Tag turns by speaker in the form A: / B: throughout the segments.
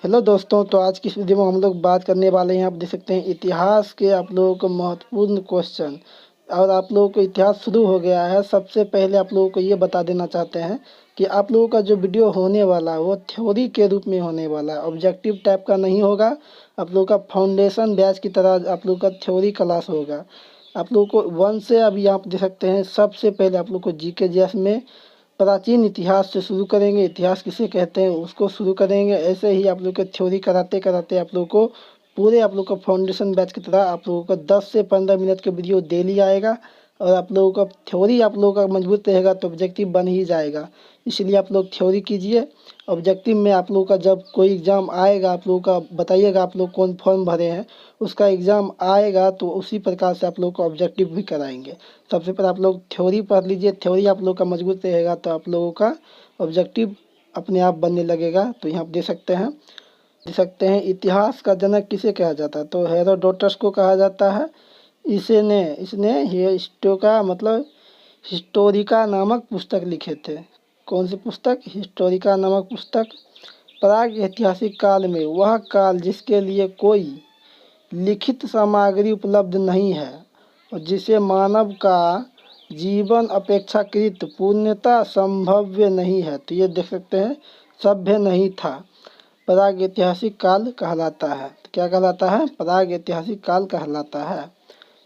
A: Hello दोस्तों, तो आज की इस वीडियो में हम लोग बात करने वाले हैं। आप देख सकते हैं इतिहास के आप लोगों को महत्वपूर्ण क्वेश्चन। और आप लोगों को इतिहास शुरू हो गया है। सबसे पहले आप लोगों को ये बता देना चाहते हैं कि आप लोगों का जो वीडियो होने वाला है वो थ्योरी के रूप में होने वाला है, ऑब्जेक्टिव टाइप का नहीं होगा। आप लोगों का फाउंडेशन बैच की तरह आप लोगों का थ्योरी क्लास होगा। आप लोगों को वन से अभी आप देख सकते हैं। सबसे पहले आप लोग को जीके जीएस में प्राचीन इतिहास से शुरू करेंगे। इतिहास किसे कहते हैं उसको शुरू करेंगे। ऐसे ही आप लोग के थ्योरी कराते कराते आप लोग को पूरे आप लोग का फाउंडेशन बैच की तरह आप लोगों का 10 से 15 मिनट का वीडियो डेली आएगा। और आप लोगों का थ्योरी आप लोगों का मजबूत रहेगा तो ऑब्जेक्टिव बन ही जाएगा। इसलिए आप लोग थ्योरी कीजिए। ऑब्जेक्टिव में आप लोगों का जब कोई एग्ज़ाम आएगा आप लोगों का बताइएगा आप लोग कौन फॉर्म भरे हैं। उसका एग्ज़ाम आएगा तो उसी प्रकार से आप लोग को ऑब्जेक्टिव भी कराएंगे। सबसे पहले आप लोग थ्योरी पढ़ लीजिए। थ्योरी आप लोग का मजबूत रहेगा तो आप लोगों का ऑब्जेक्टिव अपने आप बनने लगेगा। तो यहाँ आप देख सकते हैं इतिहास का जनक किसे कहा जाता है। तो हेरोडोटस को कहा जाता है। इसने हिस्टोका मतलब हिस्टोरिका नामक पुस्तक लिखे थे। कौन सी पुस्तक? हिस्टोरिका नामक पुस्तक। प्राग ऐतिहासिक काल में वह काल जिसके लिए कोई लिखित सामग्री उपलब्ध नहीं है और जिसे मानव का जीवन अपेक्षाकृत पूर्णतः संभव्य नहीं है। तो ये देख सकते हैं सभ्य नहीं था। प्राग ऐतिहासिक काल कहलाता है। तो क्या कहलाता है? प्राग ऐतिहासिक काल कहलाता है।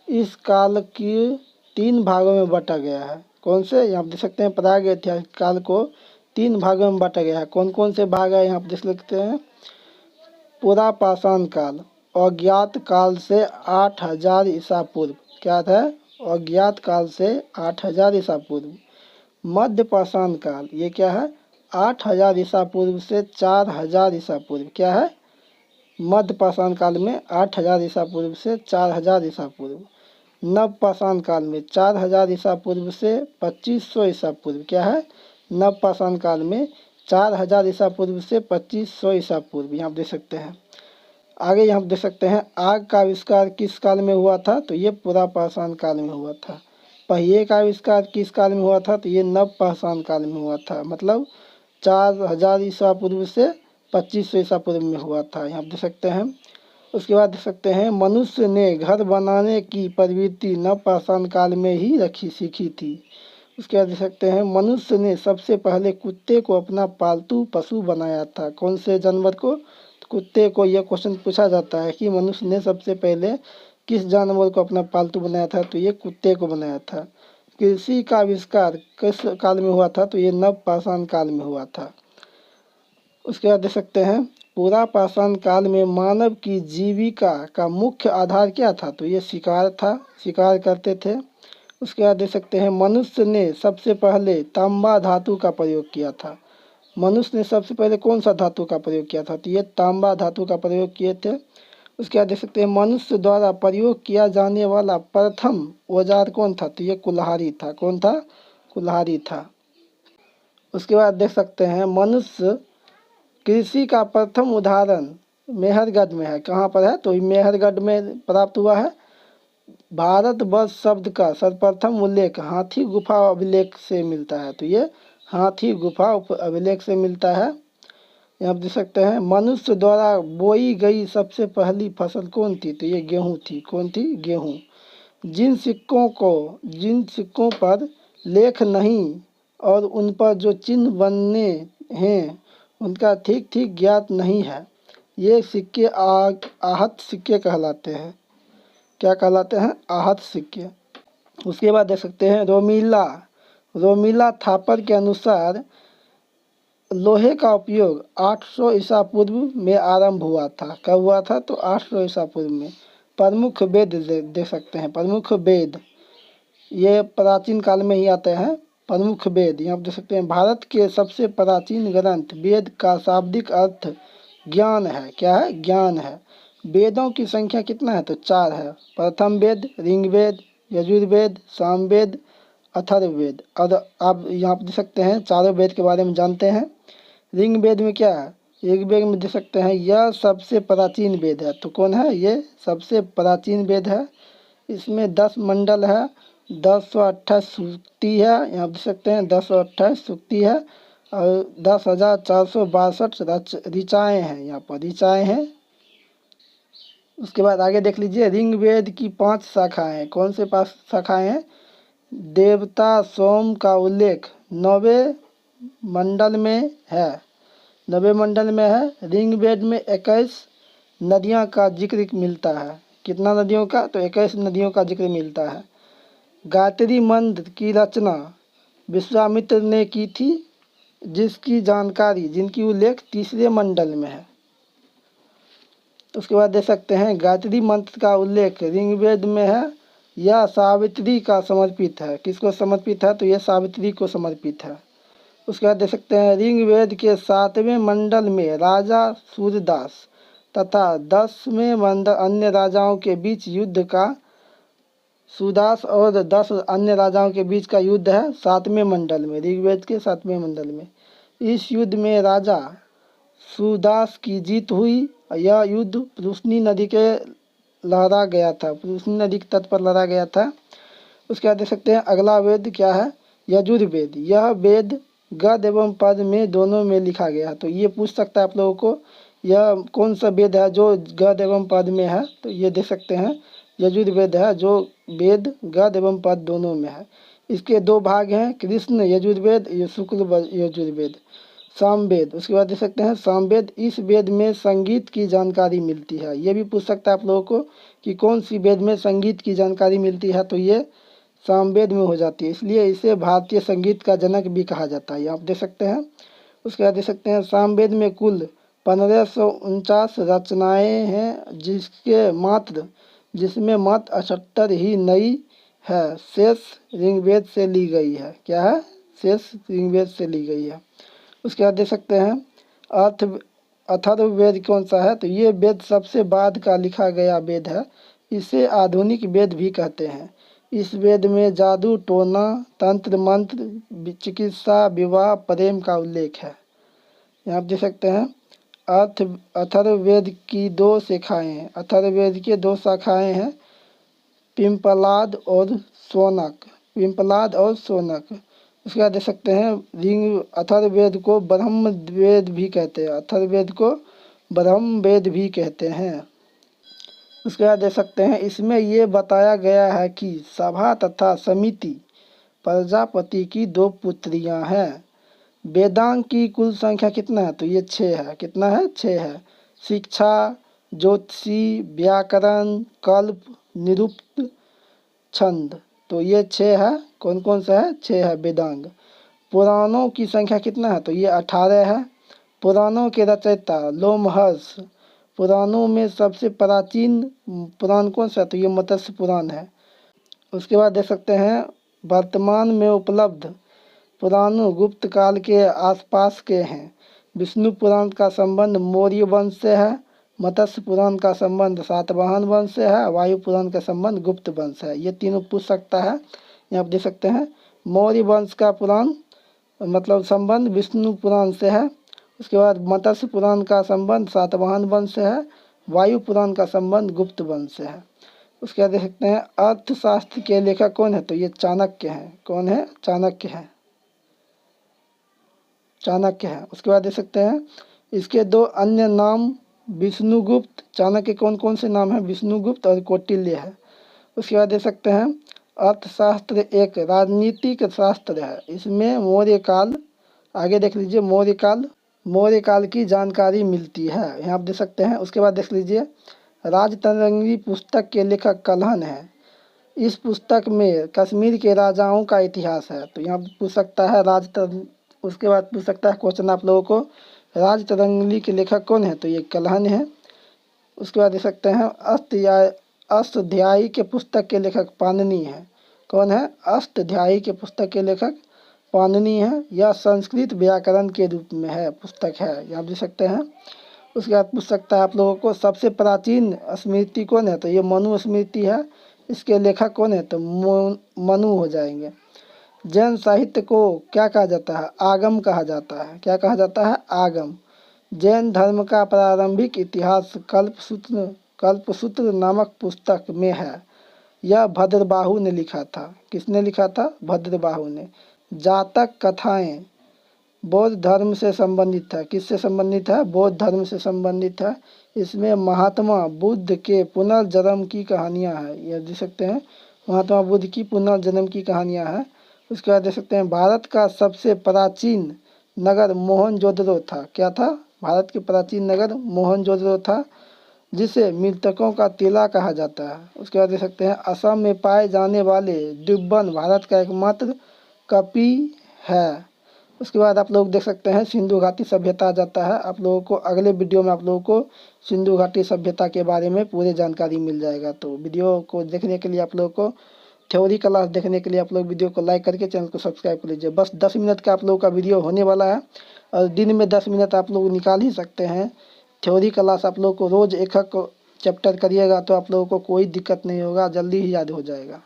A: इस काल की 3 भागों में बांटा गया है। कौन से? यहाँ आप देख सकते हैं प्राग ऐतिहासिक काल को 3 भागों में बांटा गया है। कौन कौन से भाग है यहाँ आप देख सकते हैं। पुरापाषाण काल अज्ञात काल से 8000 ईसा पूर्व। क्या था? अज्ञात काल से 8000 ईसा पूर्व। मध्य पाषाण काल ये क्या है? 8000 ईसा पूर्व से 4000 ईसा पूर्व। क्या है? मध्य पाषाण काल में 8000 ईसा पूर्व से 4000 ईसा पूर्व। नव पाषाण काल में 4000 ईसा पूर्व से 2500 ईसा पूर्व। क्या है? नव पाषाण काल में 4000 ईसा पूर्व से 2500 ईसा पूर्व। यहाँ आप देख सकते हैं। आगे यहाँ आप देख सकते हैं आग का आविष्कार किस काल में हुआ था। तो ये पुरापाषाण काल में हुआ था। पहिए का आविष्कार किस काल में हुआ था। तो ये नव पाषाण काल में हुआ था। मतलब 4000 ईसा पूर्व से 2500 ईसा पूर्व में हुआ था। यहाँ आप देख सकते हैं। उसके बाद देख सकते हैं मनुष्य ने घर बनाने की प्रवृत्ति नव पाषाण काल में ही सीखी थी। उसके बाद देख सकते हैं मनुष्य ने सबसे पहले कुत्ते को अपना पालतू पशु बनाया था। कौन से जानवर को? कुत्ते को। यह क्वेश्चन पूछा जाता है कि मनुष्य ने सबसे पहले किस जानवर को अपना पालतू बनाया था। तो ये कुत्ते को बनाया था। कृषि का आविष्कार किस काल में हुआ था। तो ये नव पाषाण काल में हुआ था। उसके बाद देख सकते हैं पुरापाषाण काल में मानव की जीविका का मुख्य आधार क्या था। तो ये शिकार था। शिकार करते थे। उसके बाद देख सकते हैं मनुष्य ने सबसे पहले तांबा धातु का प्रयोग किया था। मनुष्य ने सबसे पहले कौन सा धातु का प्रयोग किया था। तो ये तांबा धातु का प्रयोग किए थे। उसके बाद देख सकते हैं मनुष्य द्वारा प्रयोग किया जाने वाला प्रथम औजार कौन था। तो ये कुल्हाड़ी था। कौन था? कुल्हाड़ी था। उसके बाद देख सकते हैं मनुष्य कृषि का प्रथम उदाहरण मेहरगढ़ में है। कहाँ पर है? तो मेहरगढ़ में प्राप्त हुआ है। भारतवर्ष शब्द का सर्वप्रथम उल्लेख हाथी गुफा अभिलेख से मिलता है। तो ये हाथी गुफा अभिलेख से मिलता है। यहाँ आप देख सकते हैं मनुष्य द्वारा बोई गई सबसे पहली फसल कौन थी। तो ये गेहूँ थी। कौन थी? गेहूँ। जिन सिक्कों पर लेख नहीं और उन पर जो चिन्ह बनने हैं उनका ठीक ठीक ज्ञात नहीं है, ये सिक्के आहत सिक्के कहलाते हैं। क्या कहलाते हैं? आहत सिक्के। उसके बाद देख सकते हैं रोमिला थापर के अनुसार लोहे का उपयोग 800 ईसा पूर्व में आरंभ हुआ था। कब हुआ था? तो 800 ईसा पूर्व में। प्रमुख वेद देख सकते हैं। प्रमुख वेद ये प्राचीन काल में ही आते हैं। प्रमुख वेद यहाँ देख सकते हैं भारत के सबसे प्राचीन ग्रंथ वेद का शाब्दिक अर्थ ज्ञान है। क्या है? ज्ञान है। वेदों की संख्या कितना है? तो 4 है। प्रथम वेद, ऋग्वेद, यजुर्वेद, सामवेद, अथर्ववेद। और आप यहाँ देख सकते हैं चारों वेद के बारे में जानते हैं। ऋग्वेद में क्या है? ऋग्वेद में देख सकते हैं यह सबसे प्राचीन वेद है। तो कौन है? ये सबसे प्राचीन वेद है। इसमें 10 मंडल है, 1028 सूक्ति है। यहाँ देख सकते हैं 1028 सूक्ति है और 10,462 ऋचाएँ हैं, यहाँ पर ऋचाएँ हैं। उसके बाद आगे देख लीजिए, ऋग्वेद की 5 शाखाएँ हैं। कौन से 5 शाखाएँ हैं? देवता सोम का उल्लेख 9वें मंडल में है। 9वें मंडल में है। ऋग्वेद में 21 नदियों का जिक्र मिलता है। कितना नदियों का? तो 21 नदियों का जिक्र मिलता है। गायत्री मंत्र की रचना विश्वामित्र ने की थी, जिनकी उल्लेख 3रे मंडल में है। उसके बाद देख सकते हैं, गायत्री मंत्र का उल्लेख ऋग्वेद में है। यह सावित्री का समर्पित है। किसको समर्पित है? तो यह सावित्री को समर्पित है। उसके बाद देख सकते हैं, ऋग्वेद के 7वें मंडल में राजा सूरदास तथा 10वें मंडल अन्य राजाओं के बीच युद्ध का सूरदास और 10 अन्य राजाओं के बीच का युद्ध है 7वें मंडल में, ऋग्वेद के 7वें मंडल में। इस युद्ध में राजा सूरदास की जीत हुई। यह युद्ध पुरुषनी नदी के लहरा गया था, पुरुषनी नदी के तट पर लहरा गया था। उसके बाद देख सकते हैं, अगला वेद क्या है? यजुर्वेद। यह वेद गद एवं पद में दोनों में लिखा गया है। तो ये पूछ सकता है आप लोगों को, यह कौन सा वेद है जो गद एवं पद में है? तो ये देख सकते हैं, यजुर्वेद है, जो वेद गद एवं पद दोनों में है। इसके 2 भाग हैं, कृष्ण यजुर्वेद, शुक्ल यजुर्वेद, सामवेद। उसके बाद देख सकते हैं, सामवेद। इस वेद में संगीत की जानकारी मिलती है। ये भी पूछ सकता है आप लोगों को कि कौन सी वेद में संगीत की जानकारी मिलती है? तो ये सामवेद में हो जाती है, इसलिए इसे भारतीय संगीत का जनक भी कहा जाता है। ये आप देख सकते हैं। उसके बाद देख सकते हैं, सामवेद में कुल 1549 रचनाएँ हैं, जिसमें मात्र 78 ही नई है, शेष ऋग्वेद से ली गई है। क्या है? शेष ऋग्वेद से ली गई है। उसके बाद देख सकते हैं, अथर्ववेद कौन सा है? तो ये वेद सबसे बाद का लिखा गया वेद है। इसे आधुनिक वेद भी कहते हैं। इस वेद में जादू टोना, तंत्र मंत्र, चिकित्सा, विवाह, प्रेम का उल्लेख है। यहाँ आप देख सकते हैं, अथर्ववेद की 2 शाखाएँ हैं। अथर्ववेद के 2 शाखाएँ हैं, पिंपलाद और शौनक। पिंपलाद और शौनक। उसके बाद देख सकते हैं, अथर्ववेद को ब्रह्म वेद भी कहते हैं। अथर्ववेद को ब्रह्म वेद भी कहते हैं। उसके बाद देख सकते हैं, इसमें ये बताया गया है कि सभा तथा समिति प्रजापति की 2 पुत्रियां हैं। वेदांग की कुल संख्या कितना है? तो ये 6 है। कितना है? 6 है। शिक्षा, ज्योतिषी, व्याकरण, कल्प, निरुक्त, छंद। तो ये 6 है। कौन कौन सा है? 6 है वेदांग। पुराणों की संख्या कितना है? तो ये 18 है। पुराणों के रचयिता लोमहर्ष। पुराणों में सबसे प्राचीन पुराण कौन सा है? तो ये मत्स्य पुराण है। उसके बाद देख सकते हैं, वर्तमान में उपलब्ध पुराण गुप्त काल के आसपास के हैं। विष्णु पुराण का संबंध मौर्य वंश से है। मत्स्य पुराण का संबंध सातवाहन वंश से है। वायु पुराण का संबंध गुप्त वंश है। ये तीनों पूछ सकता है। यहाँ आप देख सकते हैं, मौर्य वंश का पुराण मतलब संबंध विष्णु पुराण से है। उसके बाद मत्स्य पुराण का संबंध सातवाहन वंश से है। वायु पुराण का संबंध गुप्त वंश से है। उसके बाद देख सकते हैं, अर्थशास्त्र के लेखक कौन है? तो ये चाणक्य हैं। कौन है? चाणक्य है। चाणक्य है। उसके बाद देख सकते हैं, इसके 2 अन्य नाम विष्णुगुप्त। चाणक्य कौन कौन से नाम है? विष्णुगुप्त और कौटिल्य है। उसके बाद देख सकते हैं, अर्थशास्त्र एक राजनीतिक शास्त्र है। इसमें मौर्य काल, आगे देख लीजिए, मौर्य काल की जानकारी मिलती है। यहाँ आप देख सकते हैं। उसके बाद देख लीजिए, राजतरंगी पुस्तक के लेखक कल्हण है। इस पुस्तक में कश्मीर के राजाओं का इतिहास है। तो यहाँ पूछ सकता है उसके बाद पूछ सकता है क्वेश्चन आप लोगों को, राजतरंगी के लेखक कौन है? तो ये कल्हण है। उसके बाद देख सकते हैं, अष्टाध्यायी के पुस्तक के लेखक पाणिनि है। कौन है? अष्टाध्यायी के पुस्तक के लेखक पाणिनि है। यह संस्कृत व्याकरण के रूप में है, पुस्तक है। यहाँ देख सकते हैं। उसके बाद पूछ सकता है आप लोगों को, सबसे प्राचीन स्मृति कौन है? तो ये मनु स्मृति है। इसके लेखक कौन है? तो मनु हो जाएंगे। जैन साहित्य को क्या कहा जाता है? आगम कहा जाता है। क्या कहा जाता है? आगम। जैन धर्म का प्रारंभिक इतिहास कल्पसूत्र नामक पुस्तक में है। यह भद्रबाहु ने लिखा था। किसने लिखा था? भद्रबाहु ने। जातक कथाएं बौद्ध धर्म से संबंधित है। किससे संबंधित है? बौद्ध धर्म से संबंधित है। इसमें महात्मा बुद्ध के पुनर्जन्म की कहानियाँ हैं। ये देख सकते हैं महात्मा बुद्ध की पुनर्जन्म की कहानियाँ हैं। उसके बाद देख सकते हैं भारत का सबसे प्राचीन नगर मोहनजोदड़ो था। क्या था? भारत के प्राचीन नगर मोहनजोदड़ो था, जिसे मृतकों का टीला कहा जाता है। उसके बाद देख सकते हैं असम में पाए जाने वाले डिब्बन भारत का एकमात्र कपि है। उसके बाद आप लोग देख सकते हैं सिंधु घाटी सभ्यता आ जाता है। आप लोगों को अगले वीडियो में आप लोगों को सिंधु घाटी सभ्यता के बारे में पूरी जानकारी मिल जाएगा। तो वीडियो को देखने के लिए आप लोगों को, थ्योरी क्लास देखने के लिए आप लोग वीडियो को लाइक करके चैनल को सब्सक्राइब कर लीजिए। बस 10 मिनट का आप लोगों का वीडियो होने वाला है और दिन में 10 मिनट आप लोग निकाल ही सकते हैं। थ्योरी क्लास आप लोगों को रोज़ एक एक चैप्टर करिएगा तो आप लोगों को कोई दिक्कत नहीं होगा, जल्दी ही याद हो जाएगा।